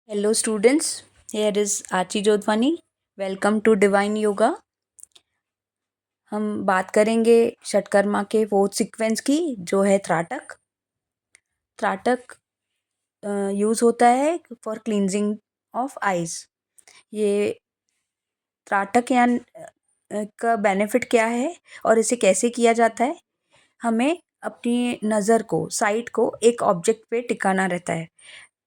Hello students, here is Archie Jodhwani. Welcome to divine yoga. हम बात करेंगे षटकर्मा के फोर्थ सीक्वेंस की, जो है त्राटक। त्राटक यूज़ होता है फॉर क्लींजिंग ऑफ आइज़। ये त्राटक का बेनिफिट क्या है और इसे कैसे किया जाता है? हमें अपनी नज़र को, साइट को एक ऑब्जेक्ट पे टिकाना रहता है।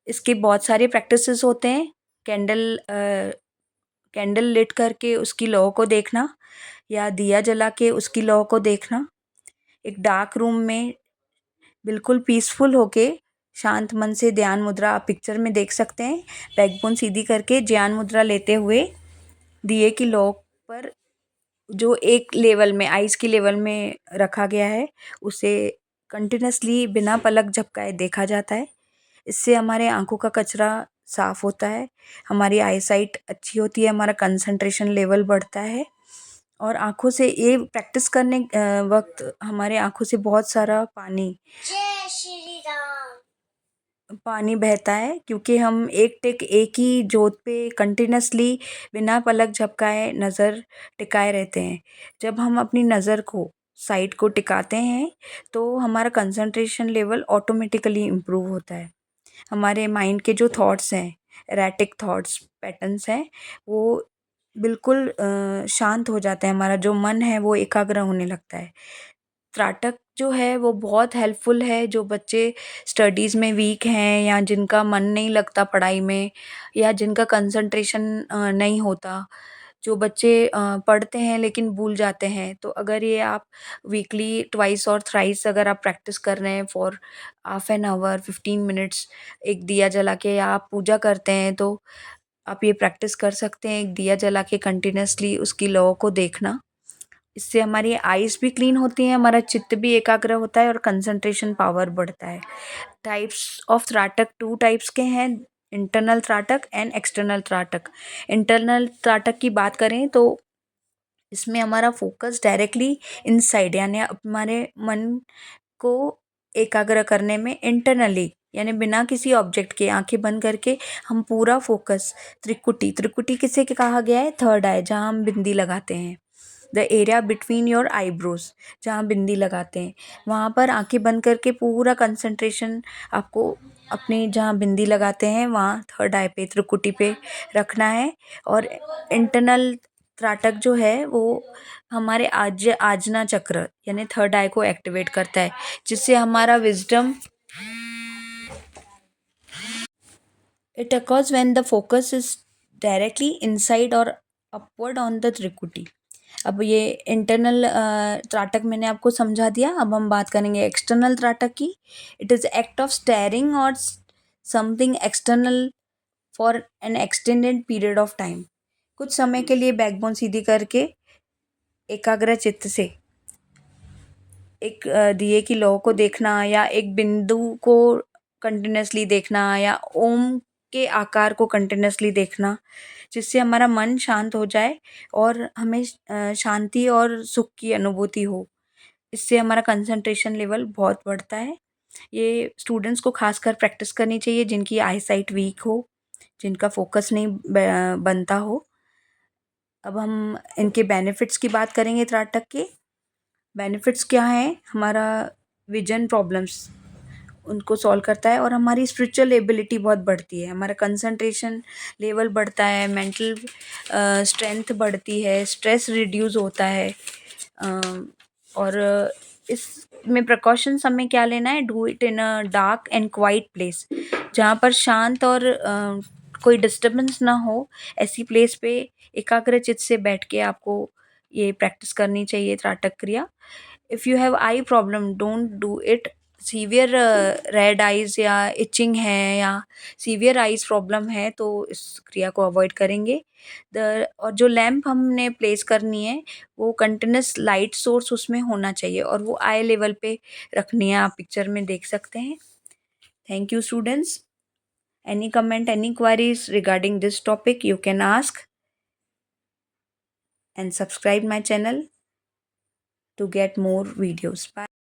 इसके बहुत सारे प्रैक्टिसेस होते हैं। कैंडल लिट करके उसकी लौ को देखना, या दिया जला के उसकी लौ को देखना। एक डार्क रूम में बिल्कुल पीसफुल होके शांत मन से ध्यान मुद्रा आप पिक्चर में देख सकते हैं। बैकबोन सीधी करके ध्यान मुद्रा लेते हुए दिए की लौ पर जो एक लेवल में, आइज़ की लेवल में रखा गया है, उसे कंटिन्यूसली बिना पलक झपकाए देखा जाता है। इससे हमारे आँखों का कचरा साफ़ होता है, हमारी आई साइट अच्छी होती है, हमारा कंसंट्रेशन लेवल बढ़ता है। और आँखों से ये प्रैक्टिस करने वक्त हमारे आँखों से बहुत सारा पानी बहता है, क्योंकि हम एक ही जोत पे कंटिन्यूसली बिना पलक झपकाए नज़र टिकाए रहते हैं। जब हम अपनी नज़र को, साइट को टिकाते हैं तो हमारा कंसंट्रेशन लेवल ऑटोमेटिकली इम्प्रूव होता है। हमारे माइंड के जो थॉट्स हैं, एरेटिक थॉट्स, पैटर्न्स हैं, वो बिल्कुल शांत हो जाते हैं। हमारा जो मन है वो एकाग्र होने लगता है। त्राटक जो है वो बहुत हेल्पफुल है, जो बच्चे स्टडीज़ में वीक हैं, या जिनका मन नहीं लगता पढ़ाई में, या जिनका कंसंट्रेशन नहीं होता। जो बच्चे पढ़ते हैं लेकिन भूल जाते हैं, तो अगर ये आप वीकली ट्वाइस और थ्राइस अगर आप प्रैक्टिस कर रहे हैं for half an hour, 15 minutes, एक दिया जला के, या आप पूजा करते हैं तो आप ये प्रैक्टिस कर सकते हैं, एक दिया जला के कंटिन्यूसली उसकी लौ को देखना। इससे हमारी आइज़ भी क्लीन होती हैं, हमारा चित्त भी एकाग्र होता है और कंसंट्रेशन पावर बढ़ता है। टाइप्स ऑफ त्राटक 2 टाइप्स के हैं, इंटरनल त्राटक एंड एक्सटर्नल त्राटक। इंटरनल त्राटक की बात करें तो इसमें हमारा फोकस डायरेक्टली इनसाइड, यानी हमारे मन को एकाग्र करने में इंटरनली, यानी बिना किसी ऑब्जेक्ट के आंखें बंद करके हम पूरा फोकस त्रिकुटी किसे कहा गया है? थर्ड आई, जहाँ हम बिंदी लगाते हैं, the area between your eyebrows, जहाँ बिंदी लगाते हैं, वहाँ पर आंखें बंद करके पूरा कंसंट्रेशन आपको अपनी जहाँ बिंदी लगाते हैं वहाँ थर्ड आई पे, त्रिकुटी पे रखना है। और इंटरनल त्राटक जो है वो हमारे आजना चक्र, यानी थर्ड आई को एक्टिवेट करता है, जिससे हमारा wisdom, it occurs when the focus is directly inside or upward on the त्रिकुटी। अब ये इंटरनल त्राटक मैंने आपको समझा दिया। अब हम बात करेंगे एक्सटर्नल त्राटक की। It is act of staring और something external for an extended period of time. कुछ समय के लिए बैकबोन सीधी करके एकाग्र चित्त से एक दिए की लौ को देखना, या एक बिंदु को कंटिन्यूसली देखना, या ओम के आकार को कंटिन्यूसली देखना, जिससे हमारा मन शांत हो जाए और हमें शांति और सुख की अनुभूति हो। इससे हमारा कंसंट्रेशन लेवल बहुत बढ़ता है। ये स्टूडेंट्स को खासकर प्रैक्टिस करनी चाहिए जिनकी आई साइट वीक हो, जिनका फोकस नहीं बनता हो। अब हम इनके बेनिफिट्स की बात करेंगे। त्राटक के बेनिफिट्स क्या हैं? हमारा विजन प्रॉब्लम्स उनको सॉल्व करता है, और हमारी स्पिरिचुअल एबिलिटी बहुत बढ़ती है, हमारा कंसंट्रेशन लेवल बढ़ता है, मेंटल स्ट्रेंथ बढ़ती है, स्ट्रेस रिड्यूस होता है। और इसमें प्रिकॉशंस हमें क्या लेना है? Do it in a dark and quite place, जहाँ पर शांत और कोई डिस्टर्बेंस ना हो, ऐसी प्लेस पे एकाग्रचित्त से बैठ के आपको ये प्रैक्टिस करनी चाहिए त्राटक क्रिया। If you have I problem, don't do it. Severe red eyes या इचिंग है, या सीवियर आइज़ प्रॉब्लम है, तो इस क्रिया को अवॉइड करेंगे। और जो लैंप हमने प्लेस करनी है वो कंटिन्यूस लाइट सोर्स उसमें होना चाहिए, और वो आई लेवल पे रखनी है, आप पिक्चर में देख सकते हैं। Thank you students. Any comment, any queries regarding this topic you can ask, and subscribe my channel to get more videos. Bye.